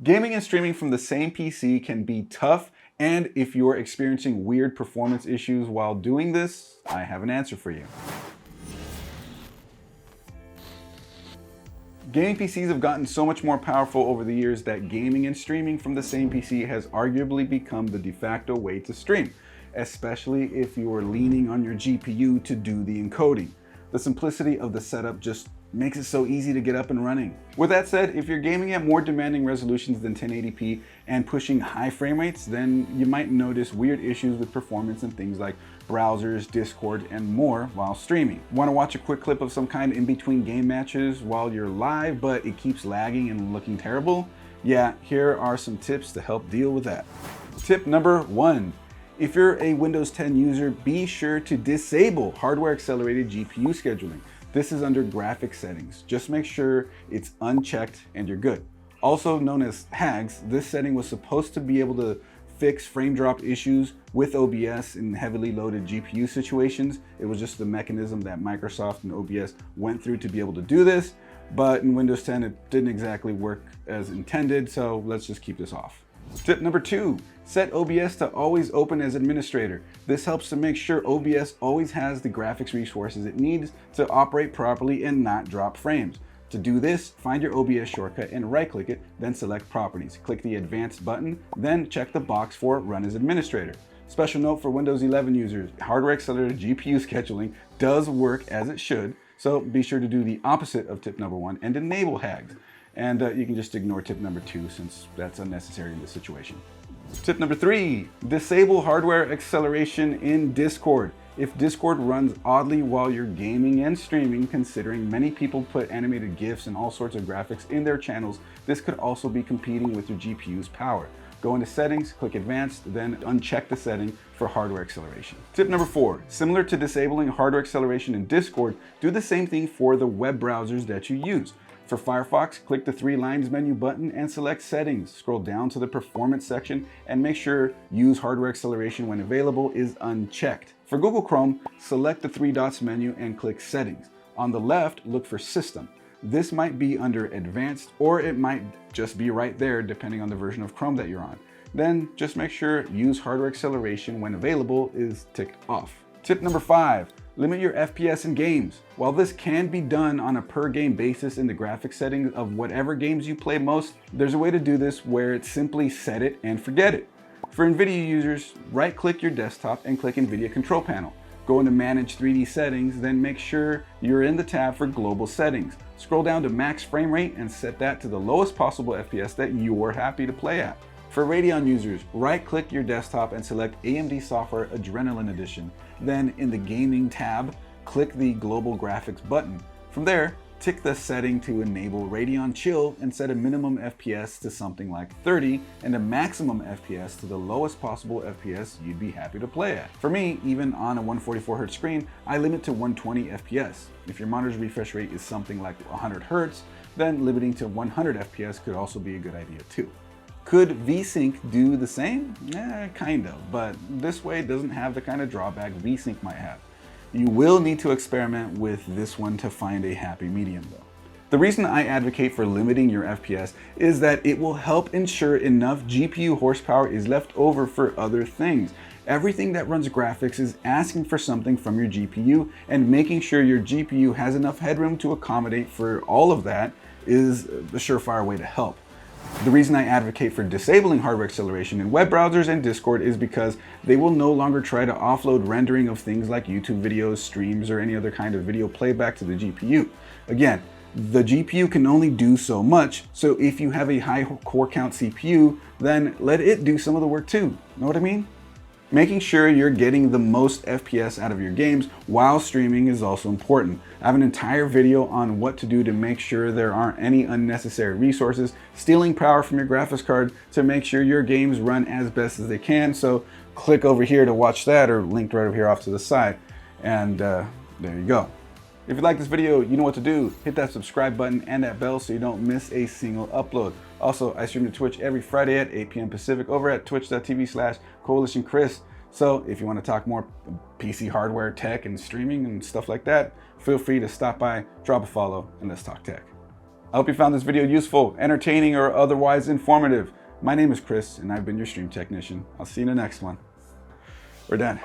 Gaming and streaming from the same PC can be tough, and if you're experiencing weird performance issues while doing this, I have an answer for you. Gaming PCs have gotten so much more powerful over the years that gaming and streaming from the same PC has arguably become the de facto way to stream, especially if you're leaning on your GPU to do the encoding. The simplicity of the setup just makes it so easy to get up and running. With that said, if you're gaming at more demanding resolutions than 1080p and pushing high frame rates, then you might notice weird issues with performance and things like browsers, Discord, and more while streaming. Want to watch a quick clip of some kind in between game matches while you're live, but it keeps lagging and looking terrible? Yeah, here are some tips to help deal with that. Tip number 1. If you're a Windows 10 user, be sure to disable hardware accelerated GPU scheduling. This is under graphics settings. Just make sure it's unchecked and you're good. Also known as HAGs, this setting was supposed to be able to fix frame drop issues with OBS in heavily loaded GPU situations. It was just the mechanism that Microsoft and OBS went through to be able to do this, but in Windows 10 it didn't exactly work as intended, so let's just keep this off. Tip number 2, set OBS to always open as administrator. This helps to make sure OBS always has the graphics resources it needs to operate properly and not drop frames. To do this, find your OBS shortcut and right-click it, then select Properties. Click the Advanced button, then check the box for Run as Administrator. Special note for Windows 11 users, hardware accelerated GPU scheduling does work as it should, so be sure to do the opposite of tip number 1 and enable HAGs. And you can just ignore tip number 2 since that's unnecessary in this situation. Tip number 3, disable hardware acceleration in Discord. If Discord runs oddly while you're gaming and streaming, considering many people put animated GIFs and all sorts of graphics in their channels, this could also be competing with your GPU's power. Go into Settings, click Advanced, then uncheck the setting for hardware acceleration. Tip number 4, similar to disabling hardware acceleration in Discord, do the same thing for the web browsers that you use. For Firefox, click the 3 lines menu button and select Settings. Scroll down to the Performance section and make sure Use Hardware Acceleration when available is unchecked. For Google Chrome, select the 3 dots menu and click Settings. On the left, look for System. This might be under Advanced, or it might just be right there depending on the version of Chrome that you're on. Then just make sure Use Hardware Acceleration when available is ticked off. Tip number 5. Limit your FPS in games. While this can be done on a per game basis in the graphics settings of whatever games you play most, there's a way to do this where it's simply set it and forget it. For NVIDIA users, right-click your desktop and click NVIDIA Control Panel. Go into Manage 3D Settings, then make sure you're in the tab for Global Settings. Scroll down to Max Frame Rate and set that to the lowest possible FPS that you're happy to play at. For Radeon users, right-click your desktop and select AMD Software Adrenaline Edition. Then in the Gaming tab, click the Global Graphics button. From there, tick the setting to enable Radeon Chill and set a minimum FPS to something like 30 and a maximum FPS to the lowest possible FPS you'd be happy to play at. For me, even on a 144Hz screen, I limit to 120 FPS. If your monitor's refresh rate is something like 100 Hz, then limiting to 100 FPS could also be a good idea too. Could VSync do the same? Kind of, but this way it doesn't have the kind of drawback VSync might have. You will need to experiment with this one to find a happy medium though. The reason I advocate for limiting your FPS is that it will help ensure enough GPU horsepower is left over for other things. Everything that runs graphics is asking for something from your GPU, and making sure your GPU has enough headroom to accommodate for all of that is the surefire way to help. The reason I advocate for disabling hardware acceleration in web browsers and Discord is because they will no longer try to offload rendering of things like YouTube videos, streams, or any other kind of video playback to the GPU. Again, the GPU can only do so much, so if you have a high core count CPU, then let it do some of the work too. Know what I mean? Making sure you're getting the most FPS out of your games while streaming is also important. I have an entire video on what to do to make sure there aren't any unnecessary resources stealing power from your graphics card to make sure your games run as best as they can. So click over here to watch that, or linked right over here off to the side. And there you go. If you like this video, you know what to do. Hit that subscribe button and that bell so you don't miss a single upload. Also, I stream to Twitch every Friday at 8 p.m. Pacific over at twitch.tv/CoalitionChris. So if you want to talk more PC hardware, tech, and streaming and stuff like that, feel free to stop by, drop a follow, and let's talk tech. I hope you found this video useful, entertaining, or otherwise informative. My name is Chris, and I've been your stream technician. I'll see you in the next one. We're done.